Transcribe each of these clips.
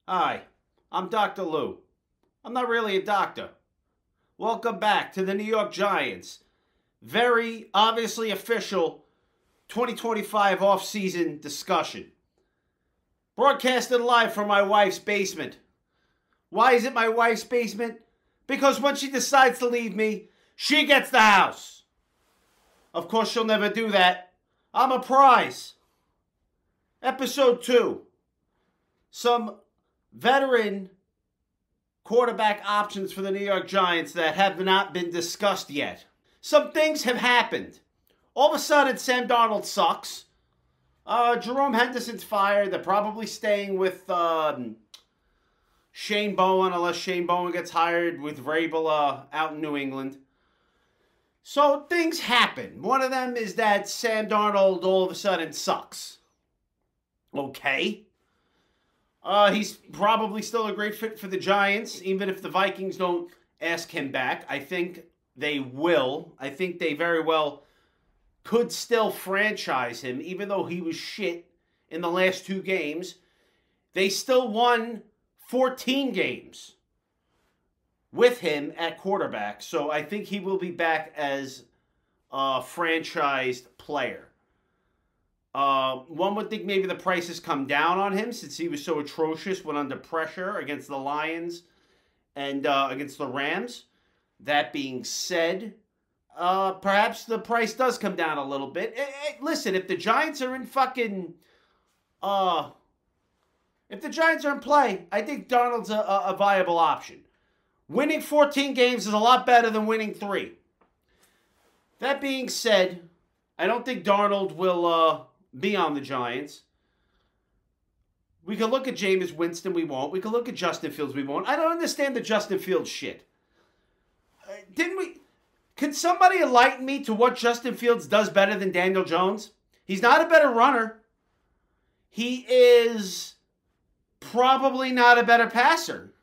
Hi, I'm Dr. Lou. I'm not really a doctor. Welcome back to the New York Giants. Very obviously official 2025 offseason discussion. Broadcasted live from my wife's basement. Why is it my wife's basement? Because when she decides to leave me, she gets the house. Of course, she'll never do that. I'm a prize. Episode 2. Some veteran quarterback options for the New York Giants that have not been discussed yet. Some things have happened. All of a sudden, Sam Darnold sucks. Jerome Henderson's fired. They're probably staying with Shane Bowen, unless Shane Bowen gets hired with Vrabel out in New England. So things happen. One of them is that Sam Darnold all of a sudden sucks. Okay. He's probably still a great fit for the Giants, even if the Vikings don't ask him back. I think they will. I think they very well could still franchise him, even though he was shit in the last 2 games. They still won 14 games with him at quarterback. So I think he will be back as a franchised player. One would think maybe the prices come down on him since he was so atrocious when under pressure against the Lions and against the Rams. That being said, perhaps the price does come down a little bit. Listen, if the Giants are in fucking... if the Giants are in play, I think Darnold's a viable option. Winning 14 games is a lot better than winning 3. That being said, I don't think Darnold will... be on the Giants. We can look at Jameis Winston, we won't. We can look at Justin Fields, we won't. I don't understand the Justin Fields shit. Can somebody enlighten me to what Justin Fields does better than Daniel Jones? He's not a better runner. He is probably not a better passer.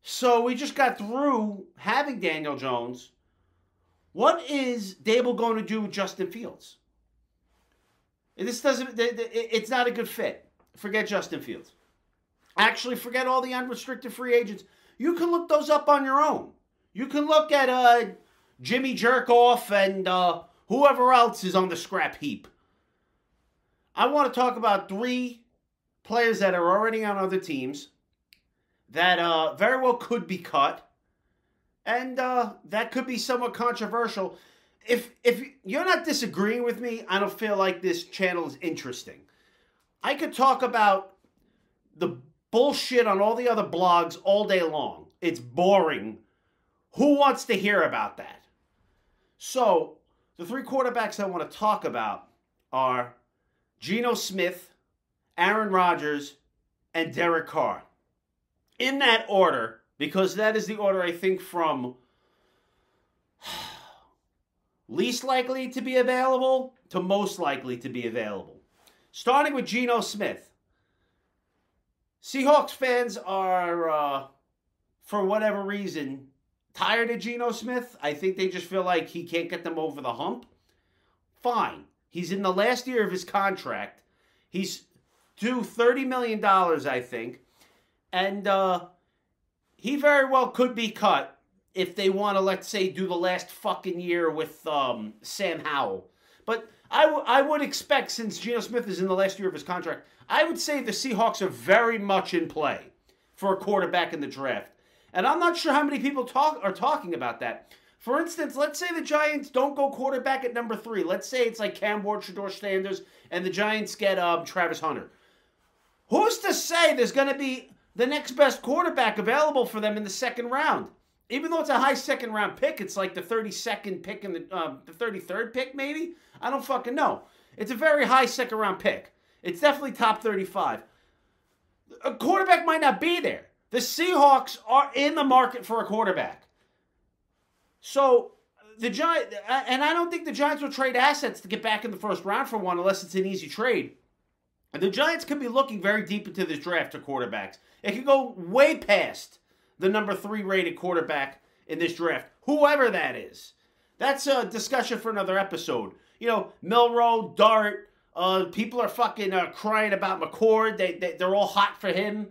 So we just got through having Daniel Jones. What is Dable going to do with Justin Fields? This doesn't, it's not a good fit. Forget Justin Fields. Actually, forget all the unrestricted free agents. You can look those up on your own. You can look at Jimmy Jerkoff and whoever else is on the scrap heap. I want to talk about 3 players that are already on other teams that very well could be cut. And that could be somewhat controversial. If you're not disagreeing with me, I don't feel like this channel is interesting. I could talk about the bullshit on all the other blogs all day long. It's boring. Who wants to hear about that? So, the 3 quarterbacks I want to talk about are Geno Smith, Aaron Rodgers, and Derek Carr. In that order, because that is the order I think from... least likely to be available to most likely to be available. Starting with Geno Smith. Seahawks fans are, for whatever reason, tired of Geno Smith. I think they just feel like he can't get them over the hump. Fine. He's in the last year of his contract. He's due $30 million, I think. And he very well could be cut if they want to, let's say, do the last fucking year with Sam Howell. But I would expect, since Geno Smith is in the last year of his contract, I would say the Seahawks are very much in play for a quarterback in the draft. And I'm not sure how many people are talking about that. For instance, let's say the Giants don't go quarterback at number 3. Let's say it's like Cam Ward, Shedeur Sanders, and the Giants get Travis Hunter. Who's to say there's going to be the next best quarterback available for them in the 2nd round? Even though it's a high 2nd round pick, it's like the 32nd pick and the 33rd pick, maybe? I don't fucking know. It's a very high 2nd round pick. It's definitely top 35. A quarterback might not be there. The Seahawks are in the market for a quarterback. So, the Giants, and I don't think the Giants will trade assets to get back in the 1st round for one unless it's an easy trade. And the Giants could be looking very deep into this draft for quarterbacks. It could go way past the number 3 rated quarterback in this draft, whoever that is. That's a discussion for another episode. You know, Milroe, Dart, people are fucking crying about McCord. They're all hot for him.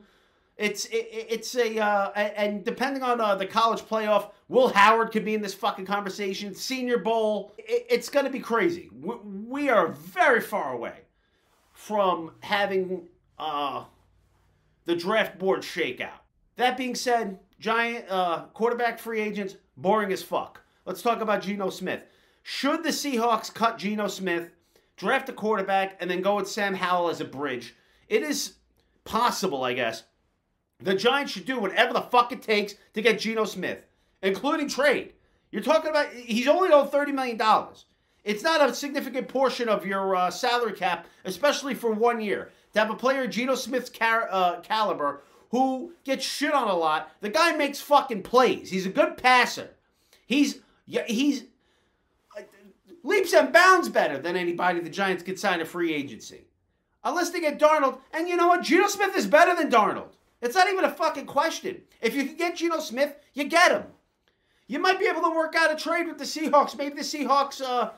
And depending on the college playoff, Will Howard could be in this fucking conversation. Senior Bowl, it's going to be crazy. We are very far away from having the draft board shakeout. That being said, Giant quarterback free agents, boring as fuck. Let's talk about Geno Smith. Should the Seahawks cut Geno Smith, draft a quarterback, and then go with Sam Howell as a bridge? It is possible, I guess. The Giants should do whatever the fuck it takes to get Geno Smith, including trade. You're talking about, he's only owed $30 million. It's not a significant portion of your salary cap, especially for 1 year. To have a player Geno Smith's caliber who gets shit on a lot, the guy makes fucking plays. He's a good passer. He's leaps and bounds better than anybody the Giants could sign a free agency. Unless they get Darnold. And you know what? Geno Smith is better than Darnold. It's not even a fucking question. If you can get Geno Smith, you get him. You might be able to work out a trade with the Seahawks. Maybe the Seahawks,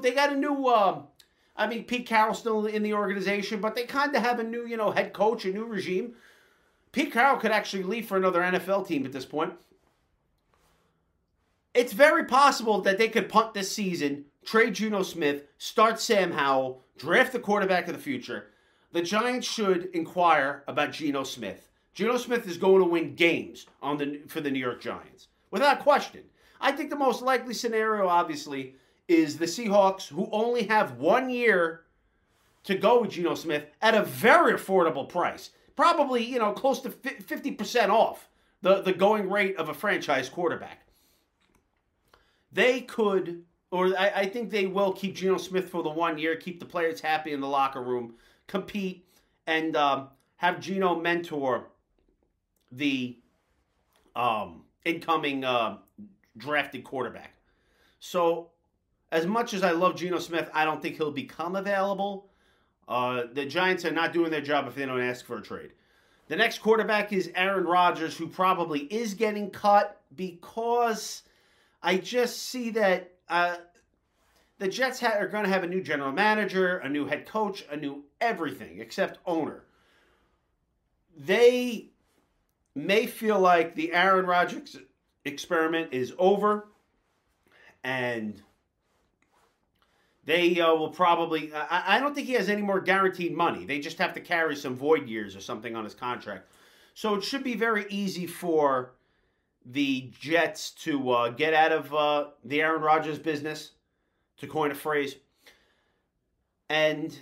they got a new, Pete Carroll's still in the organization, but they kind of have a new, head coach, a new regime. Pete Carroll could actually leave for another NFL team at this point. It's very possible that they could punt this season, trade Geno Smith, start Sam Howell, draft the quarterback of the future. The Giants should inquire about Geno Smith. Geno Smith is going to win games for the New York Giants, without question. I think the most likely scenario, obviously, is the Seahawks, who only have 1 year to go with Geno Smith at a very affordable price. Probably, close to 50% off the going rate of a franchise quarterback. They could, or I think they will keep Geno Smith for the 1 year, keep the players happy in the locker room, compete, and have Geno mentor the incoming drafted quarterback. So, as much as I love Geno Smith, I don't think he'll become available. The Giants are not doing their job if they don't ask for a trade. The next quarterback is Aaron Rodgers, who probably is getting cut because I just see that the Jets are going to have a new general manager, a new head coach, a new everything except owner. They may feel like the Aaron Rodgers experiment is over, and they will probably, I don't think he has any more guaranteed money. They just have to carry some void years or something on his contract. So it should be very easy for the Jets to get out of the Aaron Rodgers business, to coin a phrase. And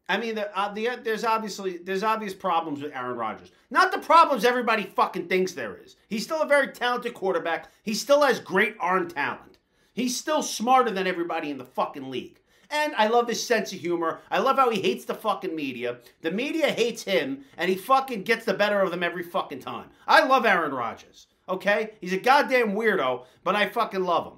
there's obvious problems with Aaron Rodgers. Not the problems everybody fucking thinks there is. He's still a very talented quarterback. He still has great arm talent. He's still smarter than everybody in the fucking league. And I love his sense of humor. I love how he hates the fucking media. The media hates him, and he fucking gets the better of them every fucking time. I love Aaron Rodgers, okay? He's a goddamn weirdo, but I fucking love him.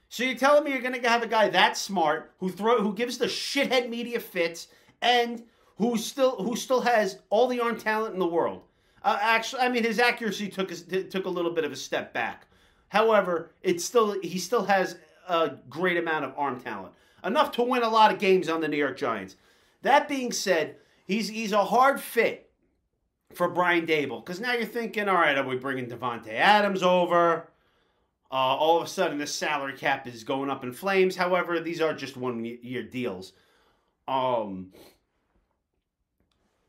So you're telling me you're going to have a guy that smart, who gives the shithead media fits, and who still has all the arm talent in the world. His accuracy took a little bit of a step back. However, he still has a great amount of arm talent. Enough to win a lot of games on the New York Giants. That being said, he's a hard fit for Brian Daboll. Because now you're thinking, all right, are we bringing Devontae Adams over? All of a sudden, the salary cap is going up in flames. However, these are just 1 year deals.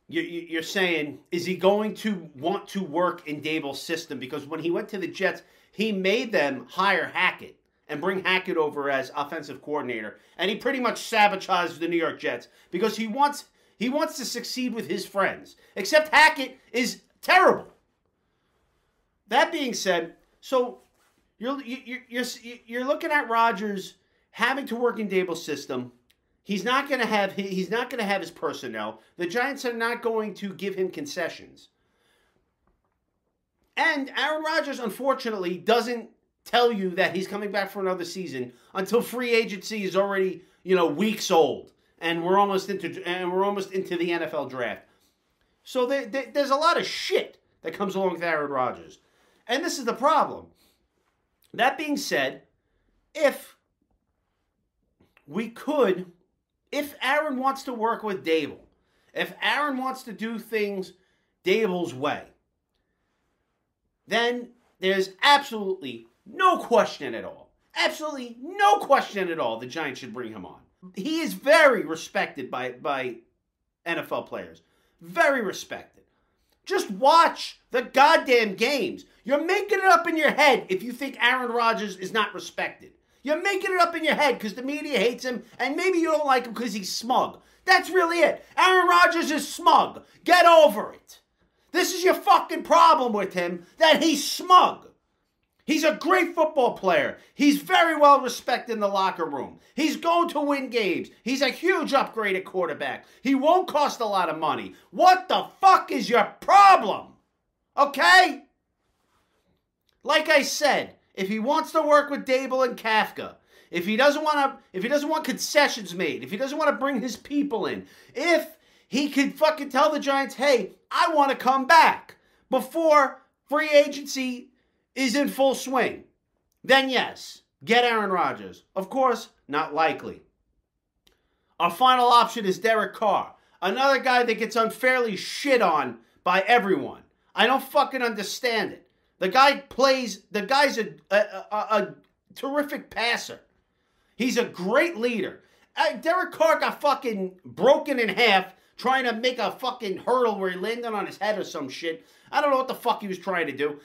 You're saying, is he going to want to work in Daboll's system? Because when he went to the Jets, he made them hire Hackett and bring Hackett over as offensive coordinator. And he pretty much sabotaged the New York Jets because he wants to succeed with his friends. Except Hackett is terrible. That being said, so you're looking at Rodgers having to work in Daboll's system. He's not going to have his personnel. The Giants are not going to give him concessions. And Aaron Rodgers, unfortunately, doesn't tell you that he's coming back for another season until free agency is already, weeks old, and we're almost into the NFL draft. So there's a lot of shit that comes along with Aaron Rodgers, and this is the problem. That being said, if Aaron wants to work with Daboll, if Aaron wants to do things Dable's way, then there's absolutely no question at all. Absolutely no question at all the Giants should bring him on. He is very respected by NFL players. Very respected. Just watch the goddamn games. You're making it up in your head if you think Aaron Rodgers is not respected. You're making it up in your head because the media hates him and maybe you don't like him because he's smug. That's really it. Aaron Rodgers is smug. Get over it. This is your fucking problem with him, that he's smug. He's a great football player. He's very well respected in the locker room. He's going to win games. He's a huge upgrade at quarterback. He won't cost a lot of money. What the fuck is your problem? Okay? Like I said, if he wants to work with Dable and Kafka, if he doesn't want concessions made, if he doesn't want to bring his people in, if he could fucking tell the Giants, hey, I want to come back before free agency is in full swing, then yes, get Aaron Rodgers. Of course, not likely. Our final option is Derek Carr, another guy that gets unfairly shit on by everyone. I don't fucking understand it. The guy's a terrific passer. He's a great leader. Derek Carr got fucking broken in half trying to make a fucking hurdle where he landed on his head or some shit. I don't know what the fuck he was trying to do.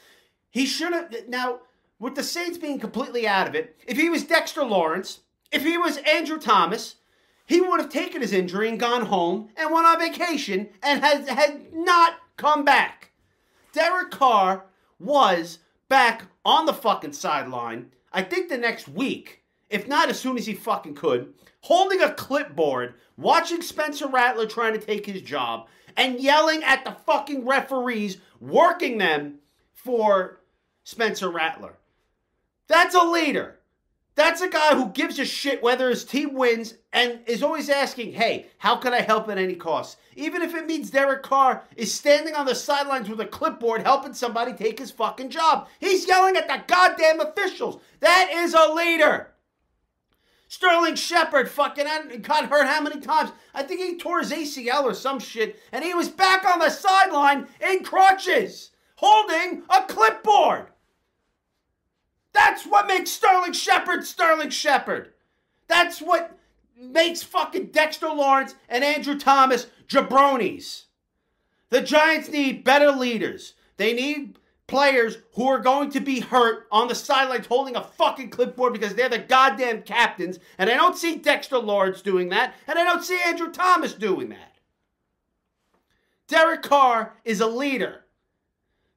He should have, now, with the Saints being completely out of it, if he was Dexter Lawrence, if he was Andrew Thomas, he would have taken his injury and gone home and went on vacation and had not come back. Derek Carr was back on the fucking sideline, I think the next week, if not as soon as he fucking could, holding a clipboard, watching Spencer Rattler trying to take his job, and yelling at the fucking referees, working them for Spencer Rattler. That's a leader. That's a guy who gives a shit whether his team wins and is always asking, hey, how can I help at any cost? Even if it means Derek Carr is standing on the sidelines with a clipboard helping somebody take his fucking job. He's yelling at the goddamn officials. That is a leader. Sterling Shepard fucking got hurt how many times? I think he tore his ACL or some shit, and he was back on the sideline in crutches, holding a clipboard. That's what makes Sterling Shepard Sterling Shepard. That's what makes fucking Dexter Lawrence and Andrew Thomas jabronis. The Giants need better leaders. They need players who are going to be hurt on the sidelines holding a fucking clipboard because they're the goddamn captains. And I don't see Dexter Lawrence doing that. And I don't see Andrew Thomas doing that. Derek Carr is a leader.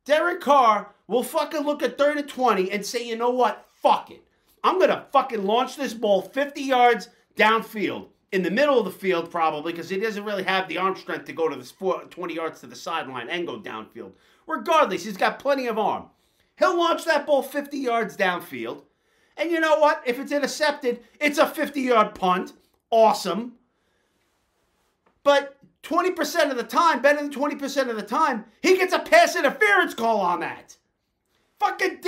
Derek Carr will fucking look at 3rd and 20 and say, you know what? Fuck it. I'm going to fucking launch this ball 50 yards downfield. In the middle of the field, probably, because he doesn't really have the arm strength to go to the 20 yards to the sideline and go downfield. Regardless, he's got plenty of arm. He'll launch that ball 50 yards downfield. And you know what? If it's intercepted, it's a 50-yard punt. Awesome. But 20% of the time, better than 20% of the time, he gets a pass interference call on that. Fucking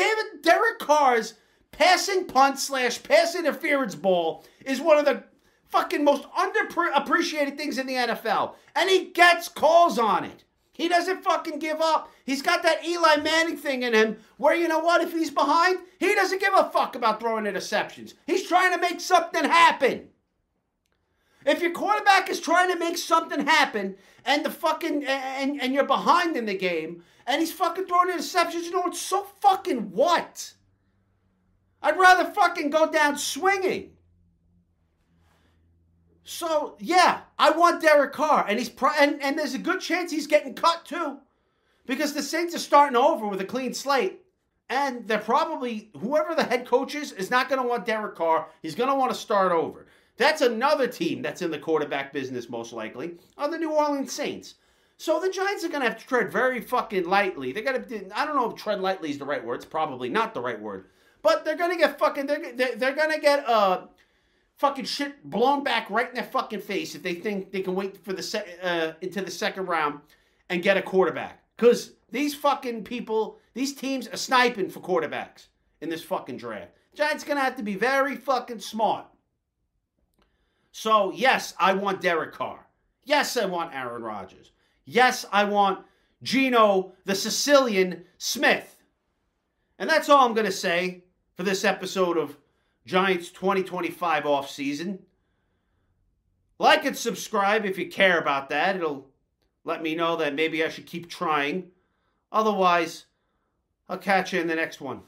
Derek Carr's passing punt / pass interference ball is one of the fucking most underappreciated things in the NFL. And he gets calls on it. He doesn't fucking give up. He's got that Eli Manning thing in him where, you know what, if he's behind, he doesn't give a fuck about throwing interceptions. He's trying to make something happen. If your quarterback is trying to make something happen and the fucking and you're behind in the game and he's fucking throwing interceptions, you know, it's so fucking what? I'd rather fucking go down swinging. So, yeah, I want Derek Carr, and and there's a good chance he's getting cut too, because the Saints are starting over with a clean slate, and they're probably, whoever the head coach is not going to want Derek Carr. He's going to want to start over. That's another team that's in the quarterback business, most likely, are the New Orleans Saints. So the Giants are going to have to tread very fucking lightly. They're going to, I don't know if tread lightly is the right word. It's probably not the right word. But they're going to get fucking, they're going to get fucking shit blown back right in their fucking face if they think they can wait for the into the second round and get a quarterback. Because these fucking people, these teams are sniping for quarterbacks in this fucking draft. Giants going to have to be very fucking smart. So, yes, I want Derek Carr. Yes, I want Aaron Rodgers. Yes, I want Geno the Sicilian Smith. And that's all I'm going to say for this episode of Giants 2025 offseason. Like and subscribe if you care about that. It'll let me know that maybe I should keep trying. Otherwise, I'll catch you in the next one.